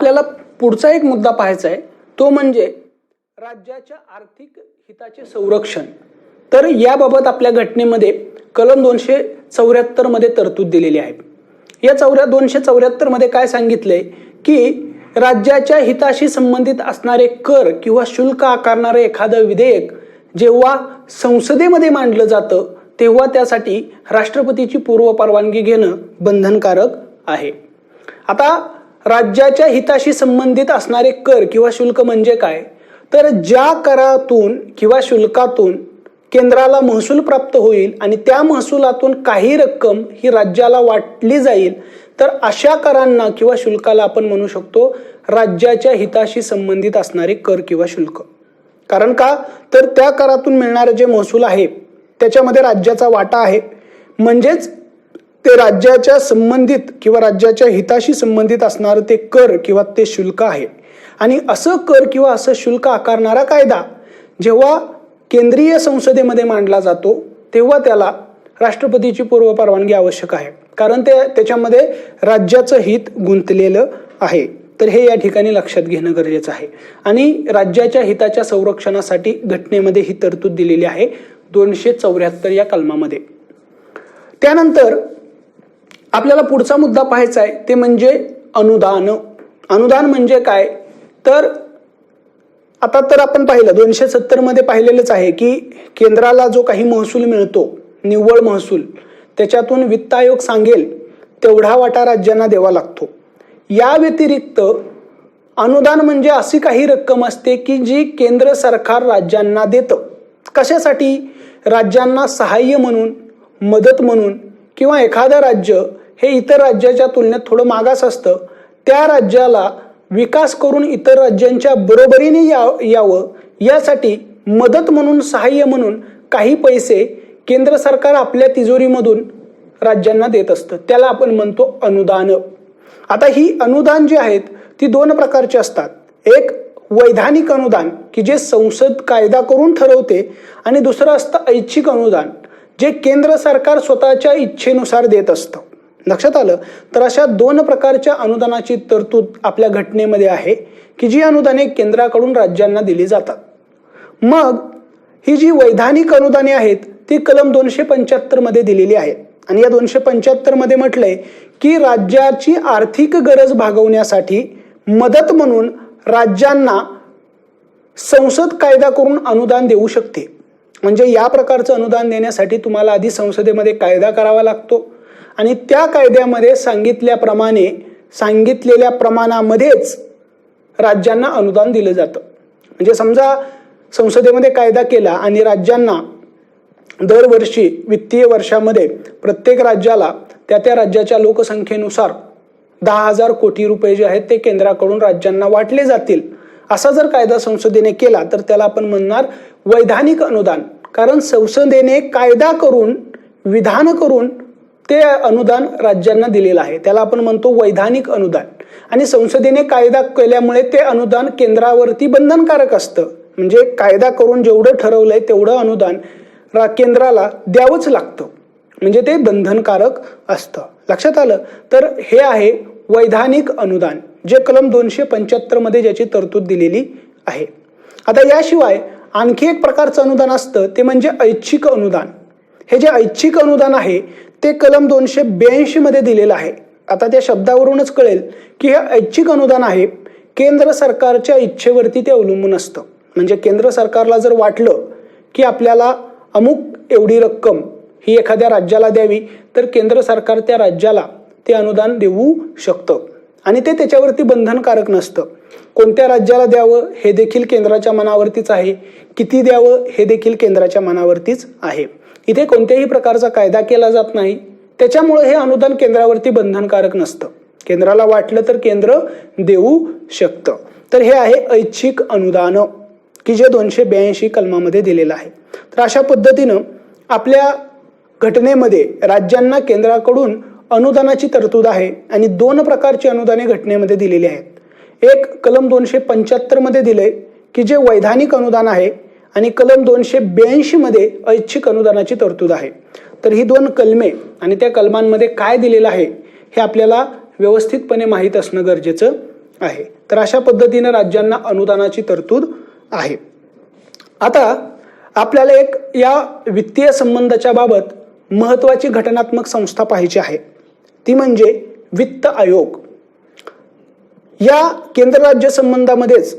आपल्याला पुढचा एक मुद्दा पाहायचा आहे, तो म्हणजे राज्याच्या आर्थिक हिताचे संरक्षण. तर याबाबत आपल्या घटनेमध्ये कलम 274 मध्ये तरतूद दिलेली आहे. या 274 मध्ये काय सांगितलंय की राज्याच्या हिताशी संबंधित असणारे कर किंवा शुल्क आकारणारे एखादं विधेयक जेव्हा संसदेमध्ये मांडलं जातं तेव्हा त्यासाठी राष्ट्रपतीची पूर्व परवानगी घेणं बंधनकारक आहे. आता राज्याच्या हिताशी संबंधित असणारे कर किंवा शुल्क म्हणजे काय, तर ज्या करातून किंवा शुल्कातून केंद्राला महसूल प्राप्त होईल आणि त्या महसुलातून काही रक्कम ही राज्याला वाटली जाईल, तर अशा करांना किंवा शुल्काला आपण म्हणू शकतो राज्याच्या हिताशी संबंधित असणारे कर किंवा शुल्क. कारण का, तर त्या करातून मिळणारे जे महसूल आहे त्याच्यामध्ये राज्याचा वाटा आहे, म्हणजेच ते राज्याच्या संबंधित किंवा राज्याच्या हिताशी संबंधित असणारं ते कर किंवा ते शुल्क आहे. आणि असं कर किंवा असं शुल्क आकारणारा कायदा जेव्हा केंद्रीय संसदेमध्ये मांडला जातो तेव्हा त्याला राष्ट्रपतीची पूर्व परवानगी आवश्यक आहे, कारण त्याच्यामध्ये राज्याचं हित गुंतलेलं आहे. तर हे या ठिकाणी लक्षात घेणं गरजेचं आहे. आणि राज्याच्या हिताच्या संरक्षणासाठी घटनेमध्ये ही तरतूद दिलेली आहे 274 या कलमामध्ये. त्यानंतर आपल्याला पुढचा मुद्दा पाहायचा आहे, ते म्हणजे अनुदान. अनुदान म्हणजे काय, तर आता तर आपण पाहिलं 270 मध्ये पाहिलेलंच आहे की केंद्राला जो काही महसूल मिळतो, निव्वळ महसूल, त्याच्यातून वित्त आयोग सांगेल तेवढा वाटा राज्यांना द्यावा लागतो. या व्यतिरिक्त अनुदान म्हणजे अशी काही रक्कम असते की जी केंद्र सरकार राज्यांना देतं. कशासाठी, राज्यांना सहाय्य म्हणून, मदत म्हणून, किंवा एखादं राज्य हे इतर राज्याच्या तुलनेत थोडं मागास असतं, त्या राज्याला विकास करून इतर राज्यांच्या बरोबरीने यावं यासाठी मदत म्हणून, सहाय्य म्हणून काही पैसे केंद्र सरकार आपल्या तिजोरीमधून राज्यांना देत असतं. त्याला आपण म्हणतो अनुदान. आता ही अनुदान जी आहेत ती दोन प्रकारची असतात. एक वैधानिक अनुदान की जे संसद कायदा करून ठरवते, आणि दुसरं असतं ऐच्छिक अनुदान जे केंद्र सरकार स्वतःच्या इच्छेनुसार देत असतं. लक्षात आलं. तर अशा दोन प्रकारच्या अनुदानाची तरतूद आपल्या घटनेमध्ये आहे की जी अनुदाने केंद्राकडून राज्यांना दिली जातात. मग ही जी वैधानिक अनुदाने आहेत ती कलम 275 मध्ये दिलेली आहेत. आणि या 275 मध्ये म्हटलंय की राज्याची आर्थिक गरज भागवण्यासाठी मदत म्हणून राज्यांना संसद कायदा करून अनुदान देऊ शकते. म्हणजे या प्रकारचं अनुदान देण्यासाठी तुम्हाला आधी संसदेमध्ये कायदा करावा लागतो आणि त्या कायद्यामध्ये सांगितलेल्या प्रमाणामध्येच राज्यांना अनुदान दिलं जातं. म्हणजे समजा संसदेमध्ये कायदा केला आणि राज्यांना दरवर्षी वित्तीय वर्षामध्ये प्रत्येक राज्याला त्या राज्याच्या लोकसंख्येनुसार 10,000 कोटी रुपये जे आहेत ते केंद्राकडून राज्यांना वाटले जातील, असा जर कायदा संसदेने केला तर त्याला आपण म्हणणार वैधानिक अनुदान. कारण संसदेने कायदा करून, विधान करून ते अनुदान राज्यांना दिलेलं आहे, त्याला आपण म्हणतो वैधानिक अनुदान. आणि संसदेने कायदा केल्यामुळे ते अनुदान केंद्रावरती बंधनकारक असतं. म्हणजे कायदा करून जेवढं ठरवलंय तेवढं अनुदान केंद्राला द्यावंच लागतं, म्हणजे ते बंधनकारक असतं. लक्षात आलं. तर हे आहे वैधानिक अनुदान जे कलम 275 मध्ये ज्याची तरतूद दिलेली आहे. आता याशिवाय आणखी एक प्रकारचं अनुदान असतं ते म्हणजे ऐच्छिक अनुदान. हे जे ऐच्छिक अनुदान आहे ते कलम 282 मध्ये दिलेलं आहे. आता त्या शब्दावरूनच कळेल की हे ऐच्छिक अनुदान आहे, केंद्र सरकारच्या इच्छेवरती ते अवलंबून असतं. म्हणजे केंद्र सरकारला जर वाटलं की आपल्याला अमुक एवढी रक्कम ही एखाद्या राज्याला द्यावी तर केंद्र सरकार त्या राज्याला ते अनुदान देऊ शकतं आणि ते त्याच्यावरती बंधनकारक नसतं. कोणत्या राज्याला द्यावं हे देखील केंद्राच्या मनावरतीच आहे, किती द्यावं हे देखील केंद्राच्या मनावरतीच आहे. इथे कोणत्याही प्रकारचा कायदा केला जात नाही, त्याच्यामुळे हे अनुदान केंद्रावरती बंधनकारक नसतं. केंद्राला वाटलं तर केंद्र देऊ शकतं. तर हे आहे ऐच्छिक अनुदान की जे 282 कलमामध्ये दिलेलं आहे. तर अशा पद्धतीनं आपल्या घटनेमध्ये राज्यांना केंद्राकडून अनुदानाची तरतूद आहे आणि दोन प्रकारची अनुदाने घटनेमध्ये दिलेली आहेत. एक कलम 275 मध्ये दिले की जे वैधानिक अनुदान आहे आणि कलम 282 मध्ये ऐच्छिक अनुदानाची तरतूद आहे. तर ही दोन कलमे आणि त्या कलमांमध्ये काय दिलेलं आहे हे आपल्याला व्यवस्थितपणे माहीत असणं गरजेचं आहे. तर अशा पद्धतीने राज्यांना अनुदानाची तरतूद आहे. आता आपल्याला एक या वित्तीय संबंधाच्या बाबत महत्त्वाची घटनात्मक संस्था पाहिजे आहे, ती म्हणजे वित्त आयोग. या केंद्र राज्य संबंधामध्येच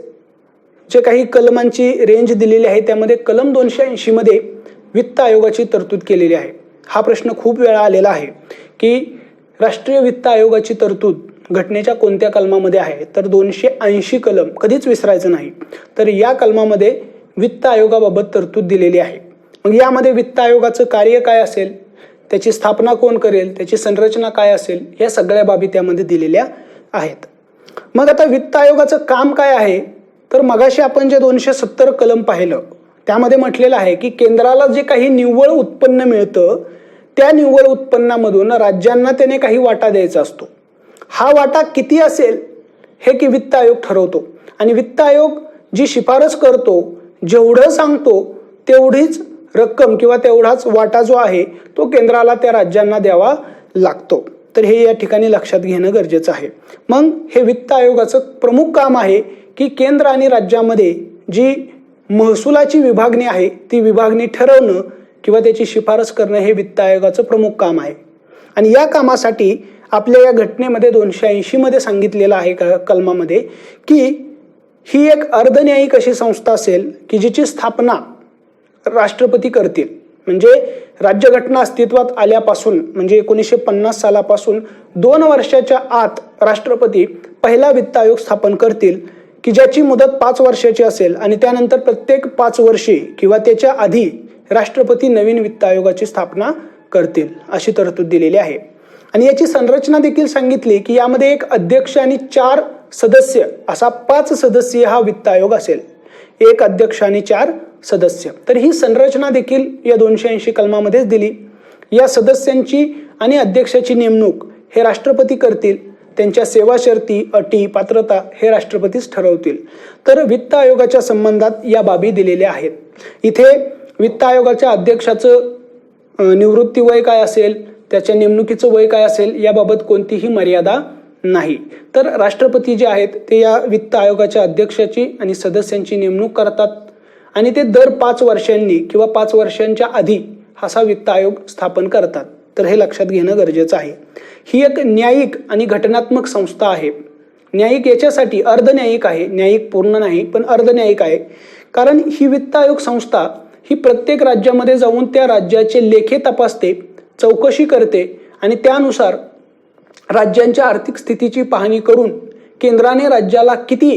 जे काही कलमांची रेंज दिलेली आहे त्यामध्ये कलम 280 मध्ये वित्त आयोगाची तरतूद केलेली आहे. हा प्रश्न खूप वेळा आलेला आहे की राष्ट्रीय वित्त आयोगाची तरतूद घटनेच्या कोणत्या कलमामध्ये आहे, तर 280 कलम कधीच विसरायचं नाही. तर या कलमामध्ये वित्त आयोगाबाबत तरतूद दिलेली आहे. मग यामध्ये वित्त आयोगाचं कार्य काय असेल, त्याची स्थापना कोण करेल, त्याची संरचना काय असेल, या सगळ्या बाबी त्यामध्ये दिलेल्या आहेत. मग आता वित्त आयोगाचं काम काय आहे, तर मगाशी आपण जे 270 कलम पाहिलं त्यामध्ये म्हटलेलं आहे की केंद्राला जे काही निव्वळ उत्पन्न मिळतं त्या निव्वळ उत्पन्नामधून राज्यांना त्याने काही वाटा द्यायचा असतो. हा वाटा किती असेल हे की वित्त आयोग ठरवतो आणि वित्त आयोग जी शिफारस करतो, जेवढं सांगतो तेवढीच रक्कम किंवा तेवढाच वाटा जो आहे तो केंद्राला त्या राज्यांना द्यावा लागतो. तर हे या ठिकाणी लक्षात घेणं गरजेचं आहे. मग हे वित्त आयोगाचं प्रमुख काम आहे की केंद्र आणि राज्यामध्ये जी महसुलाची विभागणी आहे ती विभागणी ठरवणं किंवा त्याची शिफारस करणं हे वित्त आयोगाचं प्रमुख काम आहे. आणि या कामासाठी आपल्या या घटनेमध्ये 280 मध्ये सांगितलेलं आहे कलमामध्ये की ही एक अर्धन्यायिक अशी संस्था असेल की जिची स्थापना राष्ट्रपती करतील. म्हणजे राज्यघटना अस्तित्वात आल्यापासून म्हणजे 1950 सालापासून 2 वर्षाच्या आत राष्ट्रपती पहिला वित्त आयोग स्थापन करतील की ज्याची मुदत 5 वर्षाची असेल आणि त्यानंतर प्रत्येक 5 वर्षे किंवा त्याच्या आधी राष्ट्रपती नवीन वित्त आयोगाची स्थापना करतील अशी तरतूद दिलेली आहे. आणि याची संरचना देखील सांगितली की यामध्ये एक अध्यक्ष आणि 4 सदस्य असा 5 सदस्यीय हा वित्त आयोग असेल. एक अध्यक्ष आणि 4 सदस्य. तर ही संरचना देखील या 280 कलमामध्येच दिली. या सदस्यांची आणि अध्यक्षाची नेमणूक हे राष्ट्रपती करतील. त्यांच्या सेवा शर्ती, अटी, पात्रता हे राष्ट्रपतीच ठरवतील. तर वित्त आयोगाच्या संबंधात या बाबी दिलेल्या आहेत. इथे वित्त आयोगाच्या अध्यक्षाचं निवृत्ती वय काय असेल, त्याच्या नेमणुकीचं वय काय असेल याबाबत कोणतीही मर्यादा नाही. तर राष्ट्रपती जे आहेत ते या वित्त आयोगाच्या अध्यक्षाची आणि सदस्यांची नेमणूक करतात आणि ते दर 5 वर्षांनी किंवा 5 वर्षांच्या आधी असा वित्त आयोग स्थापन करतात. तर हे लक्षात घेणं गरजेचं आहे. ही एक न्यायिक आणि घटनात्मक संस्था आहे. न्यायिक याच्यासाठी अर्धन्यायिक आहे, न्यायिक पूर्ण नाही पण अर्धन्यायिक आहे. कारण ही वित्त आयोग संस्था ही प्रत्येक राज्यामध्ये जाऊन त्या राज्याचे लेखे तपासते, चौकशी करते आणि त्यानुसार राज्यांच्या आर्थिक स्थितीची पाहणी करून केंद्राने राज्याला किती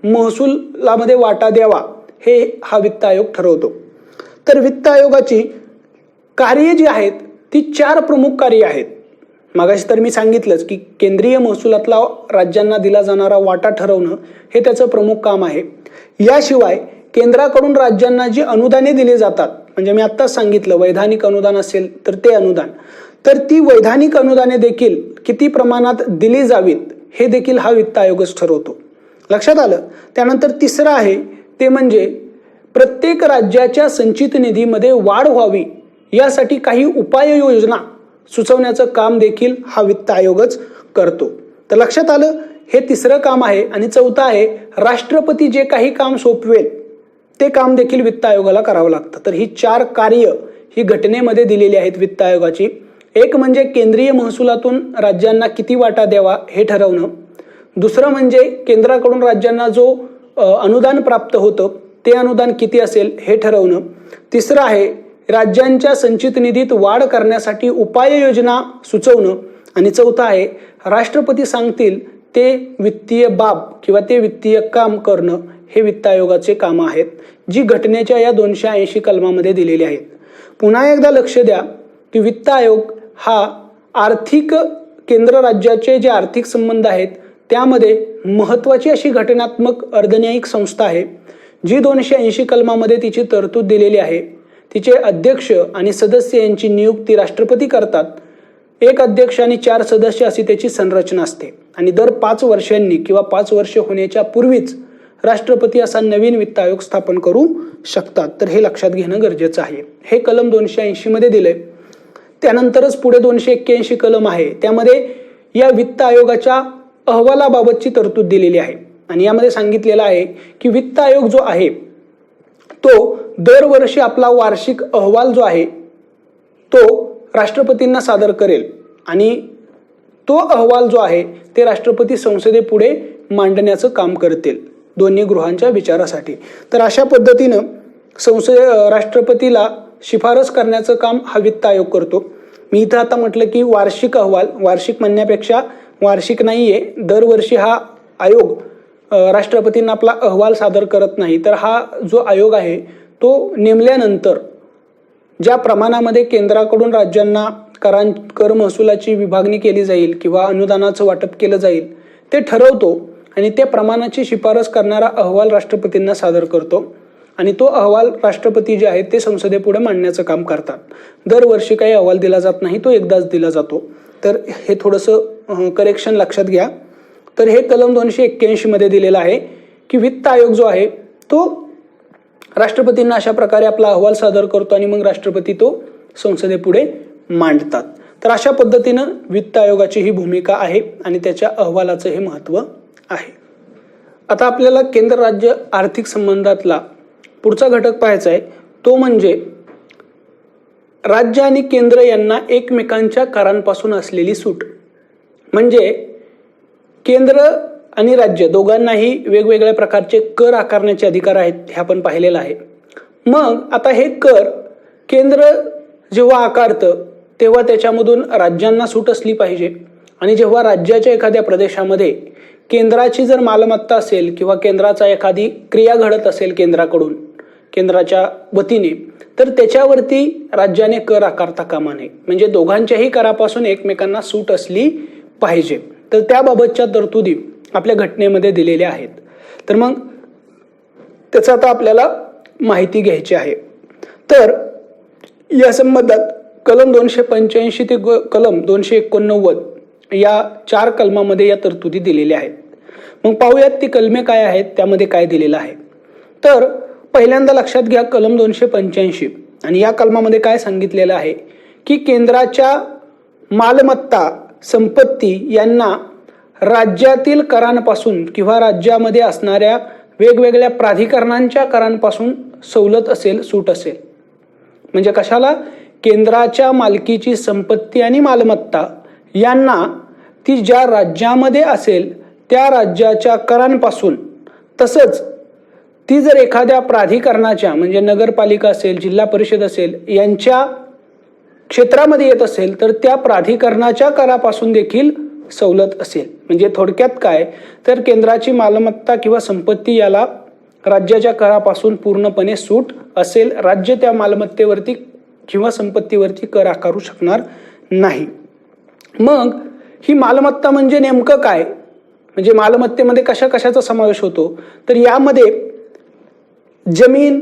महसुलामध्ये वाटा द्यावा हे हा वित्त आयोग ठरवतो. तर वित्त आयोगाची कार्य जी आहेत ती 4 प्रमुख कार्य आहेत. मागाशी तर मी सांगितलंच की केंद्रीय महसुलातला राज्यांना दिला जाणारा वाटा ठरवणं हे त्याचं प्रमुख काम आहे. याशिवाय केंद्राकडून राज्यांना जी अनुदाने दिली जातात, म्हणजे मी आत्ताच सांगितलं वैधानिक अनुदान असेल तर ते अनुदान, तर ती वैधानिक अनुदाने देखील किती प्रमाणात दिली जावीत हे देखील हा वित्त आयोगच ठरवतो. लक्षात आलं. त्यानंतर तिसरं आहे ते म्हणजे प्रत्येक राज्याच्या संचित निधीमध्ये वाढ व्हावी यासाठी काही उपाययोजना सुचवण्याचं काम देखील हा वित्त आयोगच करतो. तर लक्षात आलं, हे तिसरं काम आहे. आणि चौथं आहे राष्ट्रपती जे काही काम सोपवेल ते काम देखील वित्त आयोगाला करावं लागतं. तर ही 4 कार्य ही घटनेमध्ये दिलेली आहेत वित्त आयोगाची. एक म्हणजे केंद्रीय महसुलातून राज्यांना किती वाटा द्यावा हे ठरवणं. दुसरं म्हणजे केंद्राकडून राज्यांना जो अनुदान प्राप्त होतं ते अनुदान किती असेल हे ठरवणं. तिसरं आहे राज्यांच्या संचित निधीत वाढ करण्यासाठी उपाययोजना सुचवणं. आणि चौथं आहे राष्ट्रपती सांगतील ते वित्तीय बाब किंवा ते वित्तीय काम करणं हे वित्त आयोगाचे कामं आहेत, जी घटनेच्या या 280 कलमामध्ये दिलेली आहेत. पुन्हा एकदा लक्ष द्या की वित्त आयोग हा आर्थिक केंद्र राज्याचे जे आर्थिक संबंध आहेत त्यामध्ये महत्त्वाची अशी घटनात्मक अर्धन्यायिक संस्था आहे, जी 280 कलमामध्ये तिची तरतूद दिलेली आहे. तिचे अध्यक्ष आणि सदस्य यांची नियुक्ती राष्ट्रपती करतात. एक अध्यक्ष आणि 4 सदस्य अशी त्याची संरचना असते. आणि दर 5 वर्षांनी किंवा 5 वर्ष होण्याच्या पूर्वीच राष्ट्रपती असा नवीन वित्त आयोग स्थापन करू शकतात. तर हे लक्षात घेणं गरजेचं आहे. हे कलम 280 मध्ये दिलंय. त्यानंतरच पुढे 281 कलम आहे, त्यामध्ये या वित्त आयोगाच्या अहवालाबाबतची तरतूद दिलेली आहे. आणि यामध्ये सांगितलेलं आहे की वित्त आयोग जो आहे तो दरवर्षी आपला वार्षिक अहवाल जो आहे तो राष्ट्रपतींना सादर करेल आणि तो अहवाल जो आहे ते राष्ट्रपती संसदेपुढे मांडण्याचं काम करतील दोन्ही गृहांच्या विचारासाठी. तर अशा पद्धतीनं राष्ट्रपतीला शिफारस करण्याचं काम हा वित्त आयोग करतो. मी इथं आता म्हटलं की वार्षिक अहवाल, वार्षिक म्हणण्यापेक्षा वार्षिक नाहीये, दरवर्षी हा आयोग राष्ट्रपतींना आपला अहवाल सादर करत नाही. तर हा जो आयोग आहे तो नेमल्यानंतर ज्या प्रमाणामध्ये केंद्राकडून राज्यांना कर महसुलाची विभागणी केली जाईल किंवा अनुदानाचं वाटप केलं जाईल ते ठरवतो आणि त्या प्रमाणाची शिफारस करणारा अहवाल राष्ट्रपतींना सादर करतो आणि तो अहवाल राष्ट्रपती जे आहेत ते संसदेपुढे मांडण्याचं काम करतात. दरवर्षी काही अहवाल दिला जात नाही, तो एकदाच दिला जातो. तर हे थोडंसं करेक्शन लक्षात घ्या. तर हे कलम 281 मध्ये दिलेलं आहे की वित्त आयोग जो आहे तो राष्ट्रपतींना अशा प्रकारे आपला अहवाल सादर करतो आणि मग राष्ट्रपती तो संसदेपुढे मांडतात. तर अशा पद्धतीनं वित्त आयोगाची ही भूमिका आहे आणि त्याच्या अहवालाचं हे महत्त्व आहे. आता आपल्याला केंद्र राज्य आर्थिक संबंधातला पुढचा घटक पाहायचा आहे, तो म्हणजे राज्य आणि केंद्र यांना एकमेकांच्या करांपासून असलेली सूट. म्हणजे केंद्र आणि राज्य दोघांनाही वेगवेगळ्या प्रकारचे कर आकारण्याचे अधिकार आहेत, हे आपण पाहिलेलं आहे. मग आता हे कर केंद्र जेव्हा आकारतं तेव्हा त्याच्यामधून राज्यांना सूट असली पाहिजे आणि जेव्हा राज्याच्या एखाद्या प्रदेशामध्ये केंद्राची जर मालमत्ता असेल किंवा केंद्राचा एखादी क्रिया घडत असेल केंद्राकडून, केंद्राच्या वतीने, तर त्याच्यावरती राज्याने कर आकारता कामा नये. म्हणजे दोघांच्याही करापासून एकमेकांना सूट असली पाहिजे. तर त्याबाबतच्या तरतुदी आपल्या घटनेमध्ये दिलेल्या आहेत. तर मग त्याचं आता आपल्याला माहिती घ्यायची आहे. तर या संबंधात कलम 285 ते कलम 289 या 4 कलमामध्ये या तरतुदी दिलेल्या आहेत. मग पाहूयात ती कलमे काय आहेत, त्यामध्ये काय दिलेलं आहे. तर पहिल्यांदा लक्षात घ्या कलम 285 आणि या कलमामध्ये काय सांगितलेलं आहे की केंद्राच्या मालमत्ता, संपत्ती यांना राज्यातील करांपासून किंवा राज्यामध्ये असणाऱ्या वेगवेगळ्या प्राधिकरणांच्या करांपासून सवलत असेल, सूट असेल. म्हणजे कशाला? केंद्राच्या मालकीची संपत्ती आणि मालमत्ता यांना ती ज्या राज्यामध्ये असेल त्या राज्याच्या करांपासून, तसंच ती जर एखाद्या प्राधिकरणाच्या म्हणजे नगरपालिका असेल, जिल्हा परिषद असेल यांच्या क्षेत्रामध्ये येत असेल तर त्या प्राधिकरणाच्या करापासून देखील सवलत असेल. म्हणजे थोडक्यात काय, तर केंद्राची मालमत्ता किंवा संपत्ती याला राज्याच्या करापासून पूर्णपणे सूट असेल. राज्य त्या मालमत्तेवरती किंवा संपत्तीवरती कर आकारू शकणार नाही. मग ही मालमत्ता म्हणजे नेमकं काय, म्हणजे मालमत्तेमध्ये कशा कशाचा समावेश होतो, तर यामध्ये जमीन,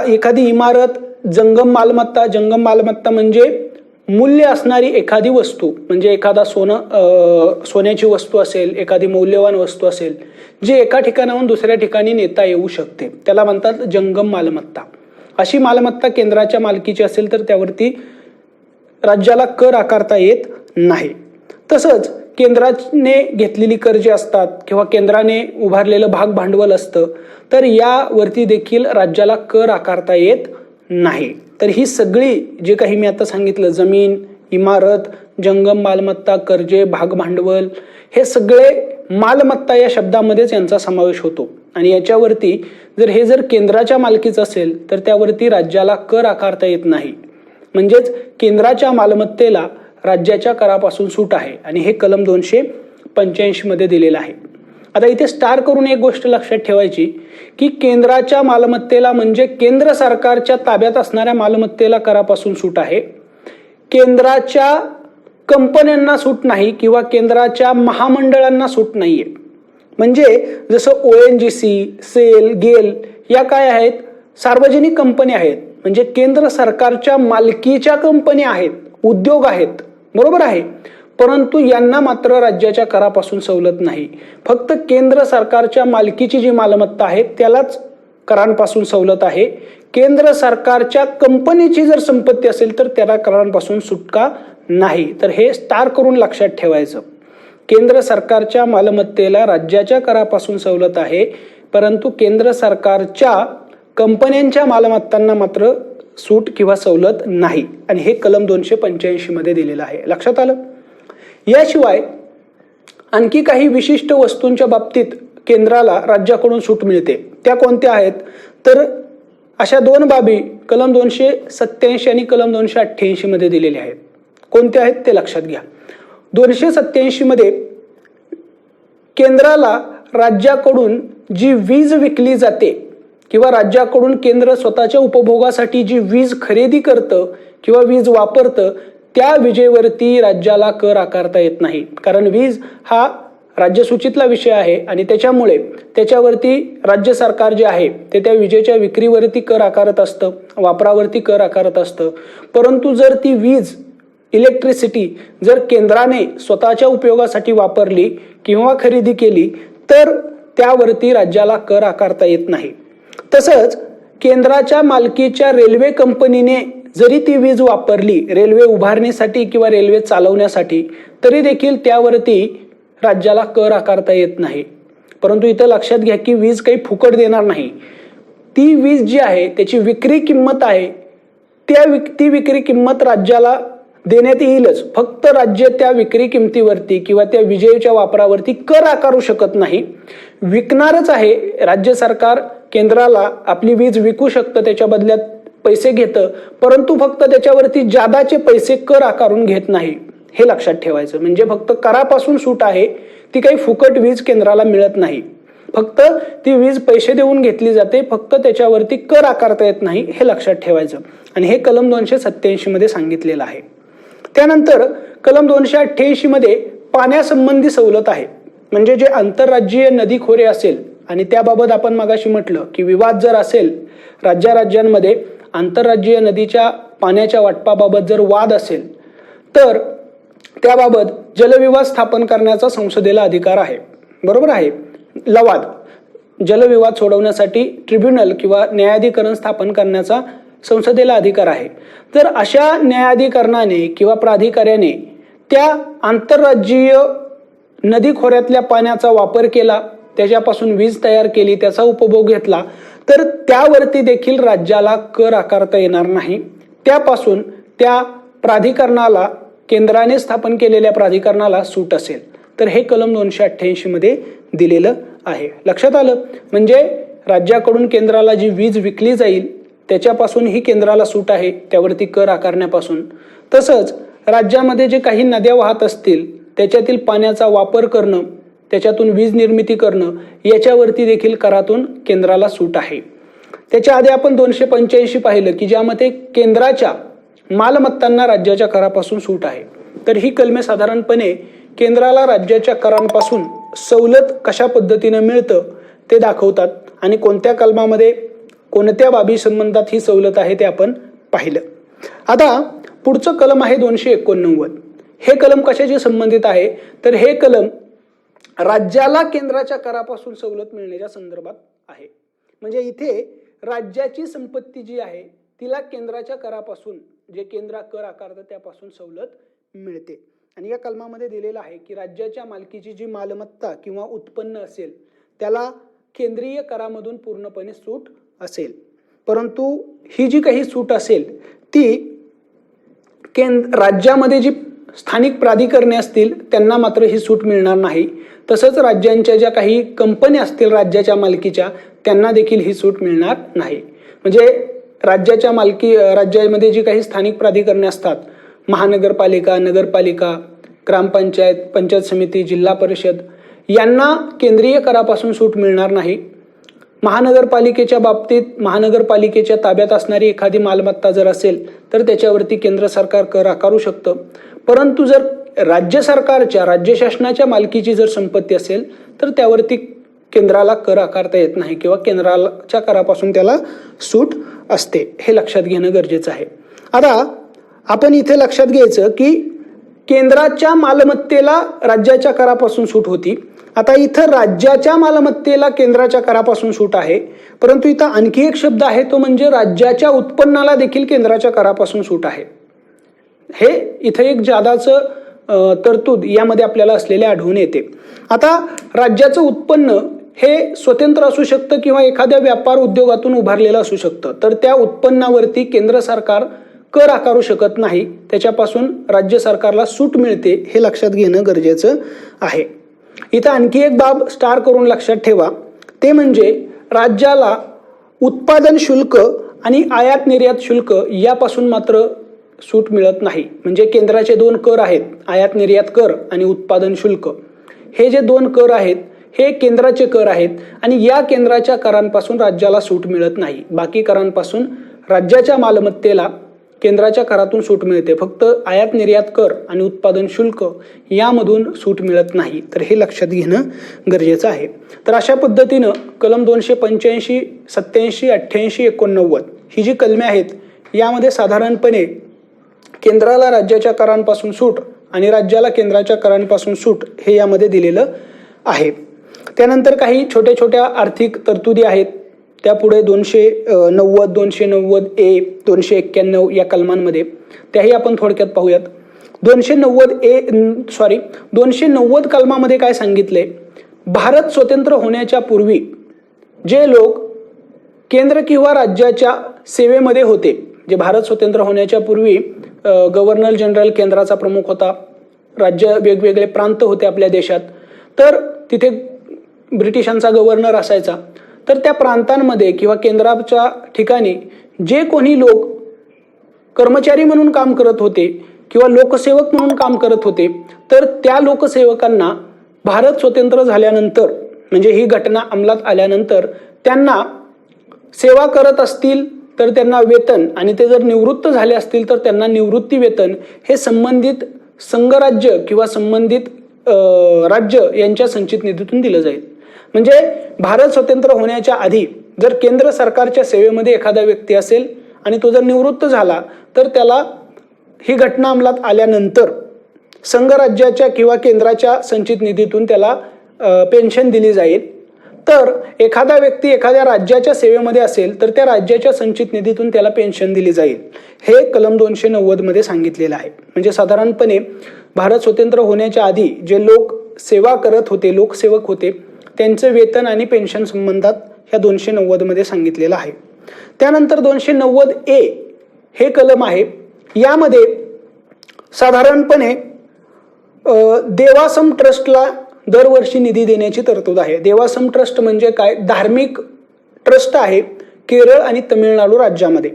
एखादी इमारत, जंगम मालमत्ता म्हणजे मूल्य असणारी एखादी वस्तू, म्हणजे एखादा सोन्याची वस्तू असेल, एखादी मौल्यवान वस्तू असेल जी एका ठिकाणाहून दुसऱ्या ठिकाणी नेता येऊ शकते, त्याला म्हणतात जंगम मालमत्ता. अशी मालमत्ता केंद्राच्या मालकीची असेल तर त्यावरती राज्याला कर आकारता येत नाही. तसंच केंद्राने घेतलेली कर्जे असतात किंवा केंद्राने उभारलेलं भाग भांडवल असतं तर यावरती देखील राज्याला कर आकारता येत नाही. तर ही सगळी जे काही मी आता सांगितलं, जमीन, इमारत, जंगम मालमत्ता, कर्जे, भाग भांडवल, हे सगळे मालमत्ता या शब्दामध्येच यांचा समावेश होतो. आणि याच्यावरती जर केंद्राच्या मालकीचं असेल तर त्यावरती राज्याला कर आकारता येत नाही. म्हणजेच केंद्राच्या मालमत्तेला राज्याच्या करापासून सूट आहे आणि हे कलम 285 मध्ये दिलेलं आहे. आता इथे स्टार करून एक गोष्ट लक्षात ठेवायची की केंद्राच्या मालमत्तेला म्हणजे केंद्र सरकारच्या ताब्यात असणाऱ्या मालमत्तेला करापासून सूट आहे. केंद्राच्या कंपन्यांना सूट नाही किंवा केंद्राच्या महामंडळांना सूट नाहीये. म्हणजे जसं ONGC, सेल, गेल या काय आहेत, सार्वजनिक कंपन्या आहेत, म्हणजे केंद्र सरकारच्या मालकीच्या कंपन्या आहेत, उद्योग आहेत, बरोबर आहे. परंतु यांना मात्र राज्याच्या करापासून सवलत नाही. फक्त केंद्र सरकारच्या मालकीची जी मालमत्ता आहे त्यालाच करांपासून सवलत आहे. केंद्र सरकारच्या कंपनीची जर संपत्ती असेल तर त्याला करांपासून सुटका नाही. तर हे स्टार करून लक्षात ठेवायचं. केंद्र सरकारच्या मालमत्तेला राज्याच्या करापासून सवलत आहे, परंतु केंद्र सरकारच्या कंपन्यांच्या मालमत्तांना मात्र सूट किंवा सवलत नाही. आणि हे कलम 285 मध्ये दिलेलं आहे. लक्षात आलं. याशिवाय आणखी काही विशिष्ट वस्तूंच्या बाबतीत केंद्राला राज्याकडून सूट मिळते. त्या कोणत्या आहेत? तर अशा दोन बाबी कलम 287 आणि कलम 288 मध्ये दिलेल्या आहेत. कोणत्या आहेत ते लक्षात घ्या. 287 मध्ये केंद्राला राज्याकडून जी वीज विकली जाते किंवा राज्याकडून केंद्र स्वतःच्या उपभोगासाठी जी वीज खरेदी करतं किंवा वीज वापरतं त्या विजेवरती राज्याला कर आकारता येत नाही. कारण वीज हा राज्यसूचीतला विषय आहे आणि त्याच्यामुळे त्याच्यावरती राज्य सरकार जे आहे ते त्या विजेच्या विक्रीवरती कर आकारत असतं, वापरावरती कर आकारत असतं. परंतु जर ती वीज इलेक्ट्रिसिटी जर केंद्राने स्वतःच्या उपयोगासाठी वापरली किंवा खरेदी केली तर त्यावरती राज्याला कर आकारता येत नाही. तसंच केंद्राच्या मालकीच्या रेल्वे कंपनीने जरी ती वीज वापरली रेल्वे उभारणीसाठी किंवा रेल्वे चालवण्यासाठी तरी देखील त्यावरती राज्याला कर आकारता येत नाही. परंतु इथं लक्षात घ्या की वीज काही फुकट देणार नाही. ती वीज जी आहे त्याची विक्री किंमत आहे, ती विक्री किंमत राज्याला देण्यात येईलच. फक्त राज्य त्या विक्री किमतीवरती किंवा त्या विजेच्या वापरावरती कर आकारू शकत नाही. विकणारच आहे. राज्य सरकार केंद्राला आपली वीज विकू शकतं, त्याच्या बदल्यात पैसे घेतं, परंतु फक्त त्याच्यावरती जादाचे पैसे कर आकारून घेत नाही. हे लक्षात ठेवायचं. म्हणजे फक्त करापासून सूट आहे, ती काही फुकट वीज केंद्राला मिळत नाही. फक्त ती वीज पैसे देऊन घेतली जाते, फक्त त्याच्यावरती कर आकारता येत नाही. हे लक्षात ठेवायचं. आणि हे कलम 287 मध्ये सांगितलेलं आहे. त्यानंतर कलम 288 मध्ये पाण्यासंबंधी सवलत आहे. म्हणजे जे आंतरराज्यीय नदी खोरे असेल आणि त्याबाबत आपण मगाशी म्हटलं की विवाद जर असेल राज्यांमध्ये आंतरराज्यीय नदीच्या पाण्याच्या वाटपाबाबत जर वाद असेल तर त्याबाबत जलविवाद स्थापन करण्याचा संसदेला अधिकार आहे. बरोबर आहे. जलविवाद सोडवण्यासाठी ट्रिब्युनल किंवा न्यायाधिकरण स्थापन करण्याचा संसदेला अधिकार आहे. तर अशा न्यायाधिकरणाने किंवा प्राधिकाऱ्याने त्या आंतरराज्यीय नदी खोऱ्यातल्या पाण्याचा वापर केला, त्याच्यापासून वीज तयार केली, त्याचा उपभोग घेतला तर त्यावरती देखील राज्याला कर आकारता येणार नाही. त्यापासून त्या प्राधिकरणाला, केंद्राने स्थापन केलेल्या प्राधिकरणाला सूट असेल. तर हे कलम 288 मध्ये दिलेलं आहे. लक्षात आलं. म्हणजे राज्याकडून केंद्राला जी वीज विकली जाईल त्याच्यापासून ही केंद्राला सूट आहे, त्यावरती कर आकारण्यापासून. तसंच राज्यामध्ये जे काही नद्या वाहत असतील त्याच्यातील पाण्याचा वापर करणं, त्याच्यातून वीज निर्मिती करणं याच्यावरती देखील करातून केंद्राला सूट आहे. त्याच्या आधी आपण 285 पाहिलं की ज्यामध्ये केंद्राच्या मालमत्तांना राज्याच्या करापासून सूट आहे. तर ही कलमे साधारणपणे केंद्राला राज्याच्या करांपासून सवलत कशा पद्धतीने मिळतं ते दाखवतात आणि कोणत्या कलमामध्ये कोणत्या बाबी संबंधात ही सवलत आहे ते आपण पाहिलं. आता पुढचं कलम आहे 289. हे कलम कशाशी संबंधित आहे? तर हे कलम राज्याला केंद्राच्या करापासून सवलत मिळण्याच्या संदर्भात आहे. म्हणजे इथे राज्याची संपत्ती जी आहे तिला केंद्राच्या करापासून, जे केंद्र कर आकारतं त्यापासून सवलत मिळते. आणि या कलमामध्ये दिलेलं आहे की राज्याच्या मालकीची जी मालमत्ता किंवा उत्पन्न असेल त्याला केंद्रीय करामधून पूर्णपणे सूट असेल. परंतु ही जी काही सूट असेल ती राज्यामध्ये जी स्थानिक प्राधिकरणे असतील त्यांना मात्र ही सूट मिळणार नाही. तसंच राज्यांच्या ज्या काही कंपन्या असतील राज्याच्या मालकीच्या त्यांना देखील ही सूट मिळणार नाही. म्हणजे राज्यामध्ये जी काही स्थानिक प्राधिकरणे असतात, महानगरपालिका, नगरपालिका, ग्रामपंचायत, पंचायत समिती, जिल्हा परिषद, यांना केंद्रीय करापासून सूट मिळणार नाही. महानगरपालिकेच्या बाबतीत महानगरपालिकेच्या ताब्यात असणारी एखादी मालमत्ता जर असेल तर त्याच्यावरती केंद्र सरकार कर आकारू शकतं. परंतु जर राज्य सरकारच्या, राज्य शासनाच्या मालकीची जर संपत्ती असेल तर त्यावरती केंद्राला कर आकारता येत नाही किंवा केंद्राच्या करापासून त्याला सूट असते. हे लक्षात घेणं गरजेचं आहे. आता आपण इथे लक्षात घ्यायचं की केंद्राच्या मालमत्तेला राज्याच्या करापासून सूट होती. आता इथं राज्याच्या मालमत्तेला केंद्राच्या करापासून सूट आहे. परंतु इथं आणखी एक शब्द आहे, तो म्हणजे राज्याच्या उत्पन्नाला देखील केंद्राच्या करापासून सूट आहे. हे इथं एक जादाचं तरतूद यामध्ये आपल्याला असलेले आढळून येते. आता राज्याचं उत्पन्न हे स्वतंत्र असू शकतं किंवा एखाद्या व्यापार उद्योगातून उभारलेलं असू शकतं. तर त्या उत्पन्नावरती केंद्र सरकार कर आकारू शकत नाही, त्याच्यापासून राज्य सरकारला सूट मिळते, हे लक्षात घेणं गरजेचं आहे. इथं आणखी एक बाब स्टार करून लक्षात ठेवा, ते म्हणजे राज्याला उत्पादन शुल्क आणि आयात निर्यात शुल्क यापासून मात्र सूट मिळत नाही. म्हणजे केंद्राचे 2 कर आहेत, आयात निर्यात कर आणि उत्पादन शुल्क. हे जे 2 कर आहेत हे केंद्राचे कर आहेत आणि या केंद्राच्या करांपासून राज्याला सूट मिळत नाही. बाकी करांपासून राज्याच्या मालमत्तेला केंद्राच्या करातून सूट मिळते, फक्त आयात निर्यात कर आणि उत्पादन शुल्क यामधून सूट मिळत नाही. तर हे लक्षात घेणं गरजेचं आहे. तर अशा पद्धतीनं कलम 285, 87, 88, 89 ही जी कलमे आहेत यामध्ये साधारणपणे केंद्राला राज्याच्या करांपासून सूट आणि राज्याला केंद्राच्या करांपासून सूट हे यामध्ये दिलेलं आहे. त्यानंतर काही छोट्या छोट्या आर्थिक तरतुदी आहेत. त्यापुढे 290, 290A, 291 या कलमांमध्ये त्याही आपण थोडक्यात पाहूयात. 290 कलमामध्ये काय सांगितले, भारत स्वतंत्र होण्याच्या पूर्वी जे लोक केंद्र किंवा राज्याच्या सेवेमध्ये होते, जे भारत स्वतंत्र होण्याच्या पूर्वी गव्हर्नर जनरल केंद्राचा प्रमुख होता, राज्य वेगवेगळे प्रांत होते आपल्या देशात, तर तिथे ब्रिटिशांचा गव्हर्नर असायचा. तर त्या प्रांतांमध्ये किंवा केंद्राच्या ठिकाणी जे कोणी लोक कर्मचारी म्हणून काम करत होते किंवा लोकसेवक म्हणून काम करत होते, तर त्या लोकसेवकांना भारत स्वतंत्र झाल्यानंतर म्हणजे ही घटना अंमलात आल्यानंतर त्यांना सेवा करत असतील तर त्यांना वेतन, आणि ते जर निवृत्त झाले असतील तर त्यांना निवृत्ती वेतन हे संबंधित संघराज्य किंवा संबंधित राज्य यांच्या संचित निधीतून दिलं जाईल. म्हणजे भारत स्वतंत्र होण्याच्या आधी जर केंद्र सरकारच्या सेवेमध्ये एखादा व्यक्ती असेल आणि तो जर निवृत्त झाला तर त्याला ही घटना अंमलात आल्यानंतर संघराज्याच्या किंवा केंद्राच्या संचित निधीतून त्याला पेन्शन दिली जाईल. तर एखादा व्यक्ती एखाद्या राज्याच्या सेवेमध्ये असेल तर त्या राज्याच्या संचित निधीतून त्याला पेन्शन दिली जाईल. हे कलम 290 मध्ये सांगितलेलं आहे. म्हणजे साधारणपणे भारत स्वतंत्र होण्याच्या आधी जे लोक सेवा करत होते, लोकसेवक होते, त्यांचं वेतन आणि पेन्शन संबंधात ह्या 290 मध्ये सांगितलेलं आहे. त्यानंतर 290A हे कलम आहे. यामध्ये साधारणपणे देवासम ट्रस्टला दरवर्षी निधी देण्याची तरतूद आहे. देवासम ट्रस्ट म्हणजे काय, धार्मिक ट्रस्ट आहे केरळ आणि तमिळनाडू राज्यामध्ये,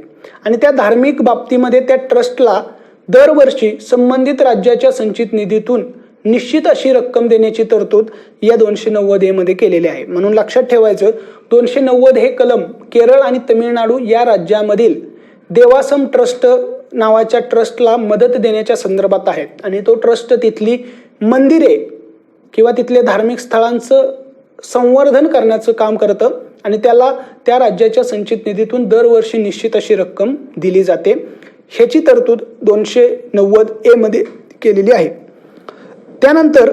आणि त्या धार्मिक बाबतीमध्ये त्या ट्रस्टला दरवर्षी संबंधित राज्याच्या संचित निधीतून निश्चित अशी रक्कम देण्याची तरतूद या 290A मध्ये केलेली आहे. म्हणून लक्षात ठेवायचं, 290 हे कलम केरळ आणि तमिळनाडू या राज्यामधील देवासम ट्रस्ट नावाच्या ट्रस्टला मदत देण्याच्या संदर्भात आहेत. आणि तो ट्रस्ट तिथली मंदिरे किंवा तिथले धार्मिक स्थळांचं संवर्धन करण्याचं काम करतं आणि त्याला त्या राज्याच्या संचित निधीतून दरवर्षी निश्चित अशी रक्कम दिली जाते. ह्याची तरतूद 290A मध्ये केलेली आहे. त्यानंतर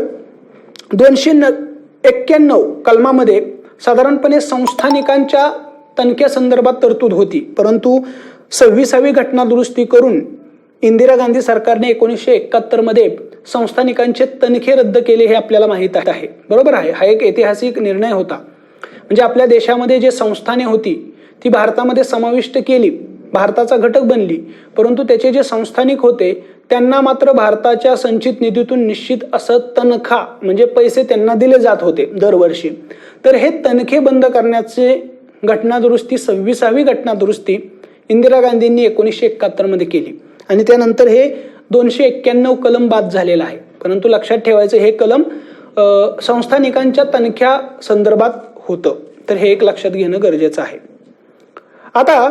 291 कलमामध्ये साधारणपणे संस्थानिकांच्या तनख्यासंदर्भात तरतूद होती, परंतु 26वी घटना दुरुस्ती करून इंदिरा गांधी सरकारने 1971 मध्ये संस्थानिकांचे तनखे रद्द केले हे आपल्याला माहीत आहे. बरोबर आहे, हा एक ऐतिहासिक निर्णय होता. म्हणजे आपल्या देशामध्ये जे संस्थाने होती ती भारतामध्ये समाविष्ट केली, भारताचा घटक बनली, परंतु त्याचे जे संस्थानिक होते त्यांना मात्र भारताच्या संचित निधीतून निश्चित असं तनखा म्हणजे पैसे त्यांना दिले जात होते दरवर्षी. तर हे तनखे बंद करण्याचे घटना दुरुस्ती 26वी घटना दुरुस्ती इंदिरा गांधींनी 1971 मध्ये केली आणि त्यानंतर हे 291 कलम बाद झालेला आहे. परंतु लक्षात ठेवायचं, हे कलम संस्थानिकांच्या तनख्या संदर्भात होतं. तर हे एक लक्षात घेणं गरजेचं आहे. आता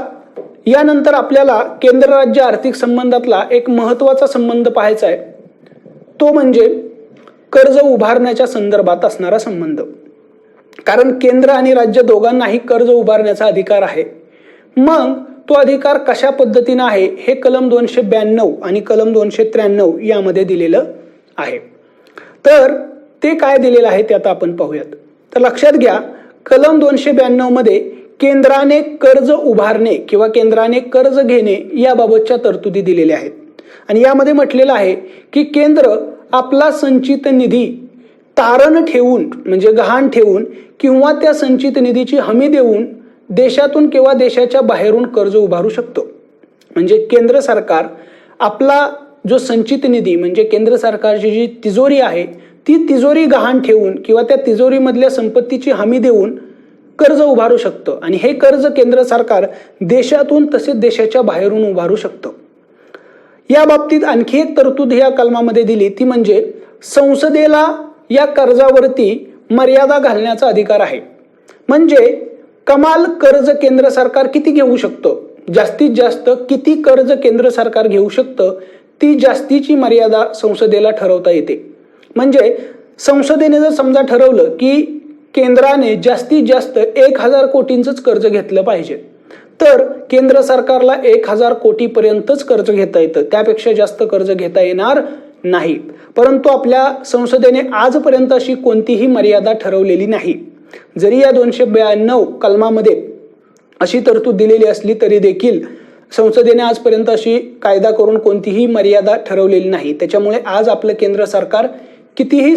यानंतर आपल्याला केंद्र राज्य आर्थिक संबंधातला एक महत्त्वाचा संबंध पाहायचा आहे, तो म्हणजे कर्ज उभारण्याच्या संदर्भात असणारा संबंध. कारण केंद्र आणि राज्य दोघांनाही कर्ज उभारण्याचा अधिकार आहे. मग तो अधिकार कशा पद्धतीने आहे हे कलम 292 आणि कलम 293 यामध्ये दिलेलं आहे. तर ते काय दिलेलं आहे ते आता आपण पाहूयात. तर लक्षात घ्या, कलम 292 मध्ये केंद्राने कर्ज उभारणे किंवा केंद्राने कर्ज घेणे याबाबतच्या तरतुदी दिलेल्या आहेत. आणि यामध्ये म्हटलेलं आहे की केंद्र आपला संचित निधी तारण ठेवून म्हणजे गहाण ठेवून किंवा त्या संचित निधीची हमी देऊन देशातून किंवा देशाच्या बाहेरून कर्ज उभारू शकतो. म्हणजे केंद्र सरकार आपला जो संचित निधी म्हणजे केंद्र सरकारची जी तिजोरी आहे ती तिजोरी गहाण ठेवून किंवा त्या तिजोरीमधल्या संपत्तीची हमी देऊन कर्ज उभारू शकतं आणि हे कर्ज केंद्र सरकार देशातून तसेच देशाच्या बाहेरून उभारू शकतं. या बाबतीत आणखी एक तरतूद या कलमामध्ये दिली ती म्हणजे संसदेला या कर्जावरती मर्यादा घालण्याचा अधिकार आहे. म्हणजे कमाल कर्ज केंद्र सरकार किती घेऊ शकतं, जास्तीत जास्त किती कर्ज केंद्र सरकार घेऊ शकतं ती जास्तीची मर्यादा संसदेला ठरवता येते. म्हणजे संसदेने जर समजा ठरवलं की केंद्राने जास्तीत जास्त 1000 कोटींचंच कर्ज घेतलं पाहिजे तर केंद्र सरकारला 1000 कोटीपर्यंतच कर्ज घेता येतं, त्यापेक्षा जास्त कर्ज घेता येणार नाही. परंतु आपल्या संसदेने आजपर्यंत अशी कोणतीही मर्यादा ठरवलेली नाही. जरी या 292 कलमामध्ये अशी तरतूद दिलेली असली तरी देखील संसदेने आजपर्यंत अशी कायदा करून कोणतीही मर्यादा ठरवलेली नाही. त्याच्यामुळे आज आपलं केंद्र सरकार कितीही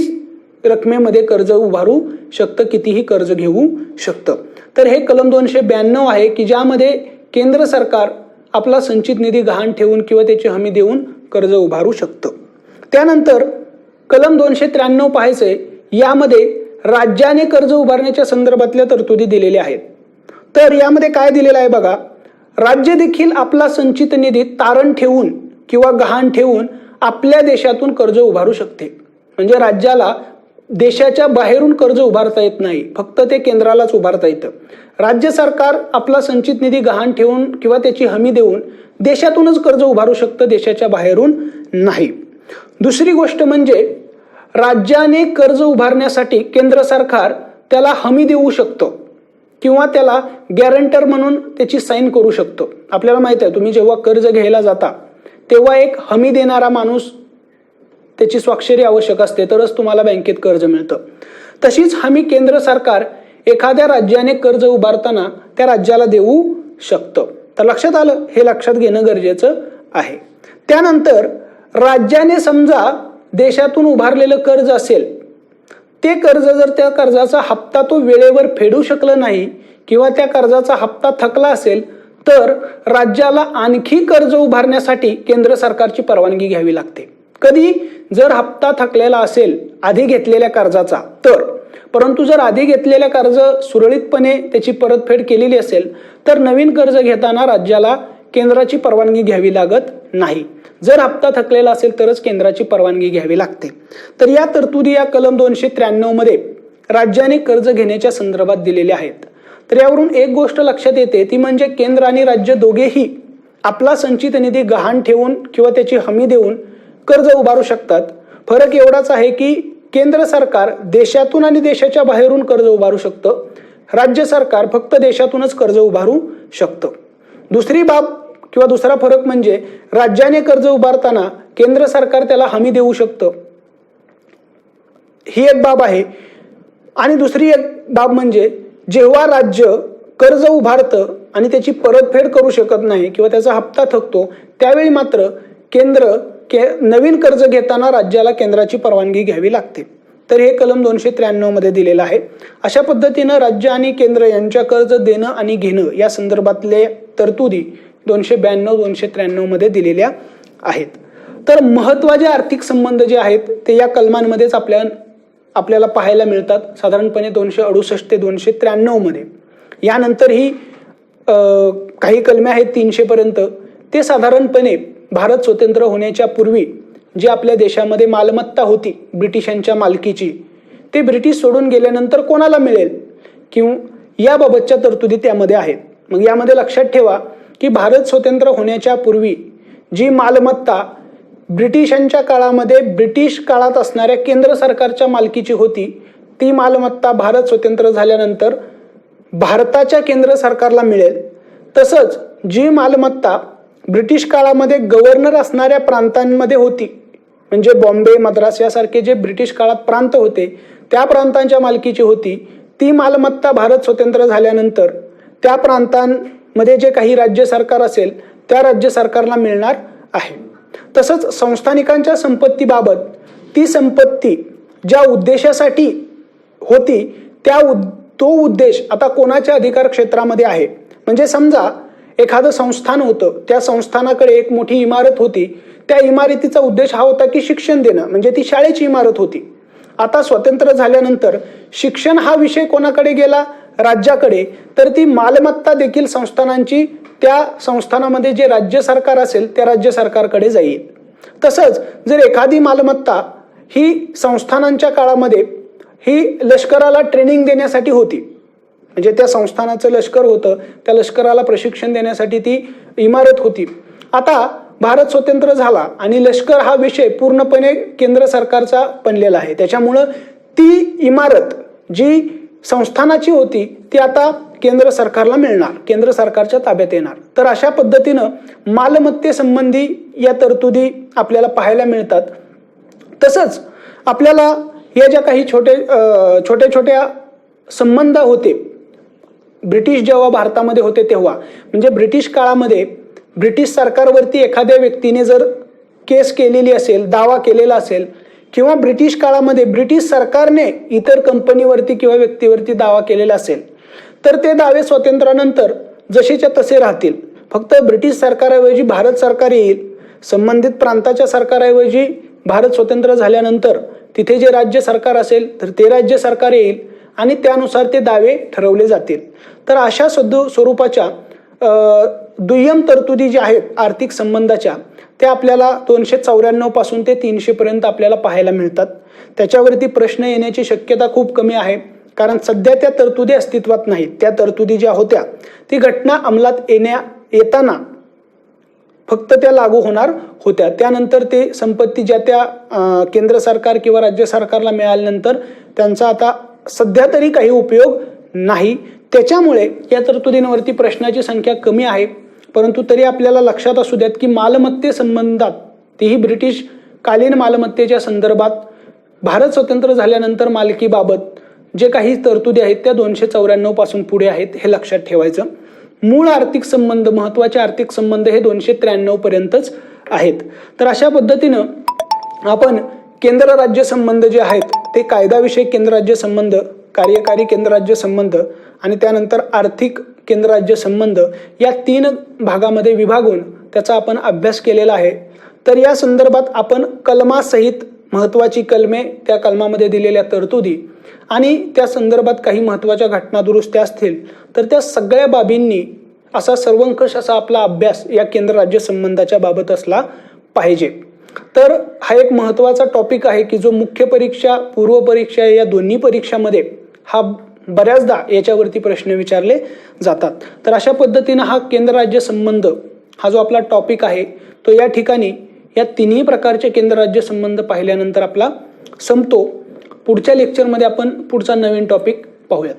रकमेमध्ये कर्ज उभारू शकतं, कितीही कर्ज घेऊ शकतं. तर हे कलम 292 आहे की ज्यामध्ये केंद्र सरकार आपला संचित निधी गहाण ठेवून किंवा त्याची हमी देऊन कर्ज उभारू शकतं. त्यानंतर कलम 293 पाहायचंय, यामध्ये राज्याने कर्ज उभारण्याच्या संदर्भातल्या तरतुदी दिलेल्या आहेत. तर यामध्ये काय दिलेलं आहे बघा, राज्य देखील आपला संचित निधी तारण ठेवून किंवा गहाण ठेवून आपल्या देशातून कर्ज उभारू शकते. म्हणजे राज्याला देशाच्या बाहेरून कर्ज उभारता येत नाही, फक्त ते केंद्रालाच उभारता येतं. राज्य सरकार आपला संचित निधी गहाण ठेवून किंवा त्याची हमी देऊन देशातूनच कर्ज उभारू शकतं, देशाच्या बाहेरून नाही. दुसरी गोष्ट म्हणजे राज्याने कर्ज उभारण्यासाठी केंद्र सरकार त्याला हमी देऊ शकतं किंवा त्याला गॅरंटर म्हणून त्याची साईन करू शकतं. आपल्याला माहित आहे, तुम्ही जेव्हा कर्ज घ्यायला जाता तेव्हा एक हमी देणारा माणूस त्याची स्वाक्षरी आवश्यक असते तरच तुम्हाला बँकेत कर्ज मिळतं. तशीच हमी केंद्र सरकार एखाद्या राज्याने कर्ज उभारताना त्या राज्याला देऊ शकतं. तर लक्षात आलं, हे लक्षात घेणं गरजेचं आहे. त्यानंतर राज्याने समजा देशातून उभारलेलं कर्ज असेल, ते कर्ज जर त्या कर्जाचा हप्ता तो वेळेवर फेडू शकलं नाही किंवा त्या कर्जाचा हप्ता थकला असेल तर राज्याला आणखी कर्ज उभारण्यासाठी केंद्र सरकारची परवानगी घ्यावी लागते. कधी, जर हप्ता थकलेला असेल आधी घेतलेल्या कर्जाचा तर. परंतु जर आधी घेतलेल्या कर्ज सुरळीतपणे त्याची परतफेड केलेली असेल तर नवीन कर्ज घेताना राज्याला केंद्राची परवानगी घ्यावी लागत नाही. जर हप्ता थकलेला असेल तरच केंद्राची परवानगी घ्यावी लागते. तर या तरतुदी या कलम 293 मध्ये राज्याने कर्ज घेण्याच्या संदर्भात दिलेल्या आहेत. तर यावरून एक गोष्ट लक्षात येते ती म्हणजे केंद्र आणि राज्य दोघेही आपला संचित निधी गहाण ठेवून किंवा त्याची हमी देऊन कर्ज उभारू शकतात. फरक एवढाच आहे की केंद्र सरकार देशातून आणि देशाच्या बाहेरून कर्ज उभारू शकतं, राज्य सरकार फक्त देशातूनच कर्ज उभारू शकतं. दुसरी बाब किंवा दुसरा फरक म्हणजे राज्याने कर्ज उभारताना केंद्र सरकार त्याला हमी देऊ शकतं, ही एक बाब आहे. आणि दुसरी एक बाब म्हणजे जेव्हा राज्य कर्ज उभारतं आणि त्याची परतफेड करू शकत नाही किंवा त्याचा हप्ता थकतो त्यावेळी मात्र नवीन कर्ज घेताना राज्याला केंद्राची परवानगी घ्यावी लागते. तर हे कलम 293 मध्ये दिलेलं आहे. अशा पद्धतीनं राज्य आणि केंद्र यांच्या कर्ज देणं आणि घेणं या संदर्भातले तरतुदी 292-293 मध्ये दिलेल्या आहेत. तर महत्त्वाचे आर्थिक संबंध जे आहेत ते या कलमांमध्येच आपल्याला पाहायला मिळतात, साधारणपणे 268 ते 293 मध्ये. यानंतर ही काही कलमे आहेत 300 पर्यंत. ते साधारणपणे भारत स्वतंत्र होण्याच्या पूर्वी जी आपल्या देशामध्ये मालमत्ता होती ब्रिटिशांच्या मालकीची, ते ब्रिटिश सोडून गेल्यानंतर कोणाला मिळेल किंवा याबाबतच्या तरतुदी त्यामध्ये आहेत. मग यामध्ये लक्षात ठेवा की भारत स्वतंत्र होण्याच्या पूर्वी जी मालमत्ता ब्रिटिशांच्या काळामध्ये ब्रिटिश काळात असणाऱ्या केंद्र सरकारच्या मालकीची होती ती मालमत्ता भारत स्वतंत्र झाल्यानंतर भारताच्या केंद्र सरकारला मिळेल. तसंच जी मालमत्ता ब्रिटिश काळामध्ये गव्हर्नर असणाऱ्या प्रांतांमध्ये होती, म्हणजे बॉम्बे, मद्रास यासारखे जे ब्रिटिश काळात प्रांत होते त्या प्रांतांच्या मालकीची होती, ती मालमत्ता भारत स्वतंत्र झाल्यानंतर त्या प्रांतांमध्ये जे काही राज्य सरकार असेल त्या राज्य सरकारला मिळणार आहे. तसंच संस्थानिकांच्या संपत्तीबाबत ती संपत्ती ज्या उद्देशासाठी होती तो उद्देश आता कोणाच्या अधिकार क्षेत्रामध्ये आहे. म्हणजे समजा एखादं संस्थान होतं, त्या संस्थानाकडे एक मोठी इमारत होती, त्या इमारतीचा उद्देश हा होता की शिक्षण देणं, म्हणजे ती शाळेची इमारत होती. आता स्वतंत्र झाल्यानंतर शिक्षण हा विषय कोणाकडे गेला? राज्याकडे. तर ती मालमत्ता देखील संस्थानांची त्या संस्थानामध्ये जे राज्य सरकार असेल त्या राज्य सरकारकडे जाईल. तसंच जर एखादी मालमत्ता ही संस्थानांच्या काळामध्ये ही लष्कराला ट्रेनिंग देण्यासाठी होती, म्हणजे त्या संस्थानाचं लष्कर होतं, त्या लष्कराला प्रशिक्षण देण्यासाठी ती इमारत होती. आता भारत स्वतंत्र झाला आणि लष्कर हा विषय पूर्णपणे केंद्र सरकारचा बनलेला आहे. त्याच्यामुळं ती इमारत जी संस्थानाची होती ती आता केंद्र सरकारला मिळणार, केंद्र सरकारच्या ताब्यात येणार. तर अशा पद्धतीनं मालमत्तेसंबंधी या तरतुदी आपल्याला पाहायला मिळतात. तसंच आपल्याला या ज्या काही छोट्या संबंध होते ब्रिटिश जेव्हा भारतामध्ये होते तेव्हा, म्हणजे ब्रिटिश काळामध्ये ब्रिटिश सरकारवरती एखाद्या व्यक्तीने जर केस केलेली असेल, दावा केलेला असेल, किंवा ब्रिटिश काळामध्ये ब्रिटिश सरकारने इतर कंपनीवरती किंवा व्यक्तीवरती दावा केलेला असेल, तर ते दावे स्वातंत्र्यानंतर जसेच्या तसे राहतील. फक्त ब्रिटिश सरकारऐवजी भारत सरकार येईल. संबंधित प्रांताच्या सरकारऐवजी भारत स्वतंत्र झाल्यानंतर तिथे जे राज्य सरकार असेल तर ते राज्य सरकार येईल आणि त्यानुसार ते दावे ठरवले जातील. तर अशा स्वरूपाच्या दुय्यम तरतुदी ज्या आहेत आर्थिक संबंधाच्या, त्या आपल्याला 294 पासून ते 300 पर्यंत आपल्याला पाहायला मिळतात. त्याच्यावरती प्रश्न येण्याची शक्यता खूप कमी आहे, कारण सध्या त्या तरतुदी अस्तित्वात नाहीत. त्या तरतुदी ज्या होत्या ती घटना अंमलात येताना फक्त त्या लागू होणार होत्या. त्यानंतर ते संपत्ती ज्या त्या केंद्र सरकार किंवा राज्य सरकारला मिळाल्यानंतर त्यांचा आता सध्या तरी काही उपयोग नाही. त्याच्यामुळे या तरतुदींवरती प्रश्नाची संख्या कमी आहे. परंतु तरी आपल्याला लक्षात असू द्यात की मालमत्ते संबंधात, तीही ब्रिटिश कालीन मालमत्तेच्या संदर्भात भारत स्वतंत्र झाल्यानंतर मालकीबाबत जे काही तरतुदी आहेत त्या 294 पासून पुढे आहेत, हे लक्षात ठेवायचं. मूळ आर्थिक संबंध, महत्वाचे आर्थिक संबंध हे 293 पर्यंतच आहेत. तर अशा पद्धतीनं आपण केंद्र राज्य संबंध जे आहेत ते कायदाविषयक केंद्र राज्य संबंध, कार्यकारी केंद्र राज्य संबंध आणि त्यानंतर आर्थिक केंद्र राज्य संबंध या 3 भागामध्ये विभागून त्याचा आपण अभ्यास केलेला आहे. तर या संदर्भात आपण कलमासहित महत्वाची कलमे, त्या कलमामध्ये दिलेल्या तरतुदी आणि त्या संदर्भात काही महत्वाच्या घटना दुरुस्त्या असतील तर त्या सगळ्या बाबींनी असा सर्वंकष असा आपला अभ्यास या केंद्र राज्य संबंधाच्या बाबत असला पाहिजे. तर हा एक महत्वाचा टॉपिक आहे की जो मुख्य परीक्षा, पूर्व परीक्षा या दोन्ही परीक्षामध्ये हा बऱ्याचदा याच्यावरती प्रश्न विचारले जातात. तर अशा पद्धतीनं हा केंद्र राज्य संबंध हा जो आपला टॉपिक आहे तो या ठिकाणी या तिन्ही प्रकारचे केंद्र राज्य संबंध पाहिल्यानंतर आपला संपतो. पुढच्या लेक्चरमध्ये आपण पुढचा नवीन टॉपिक पाहूयात.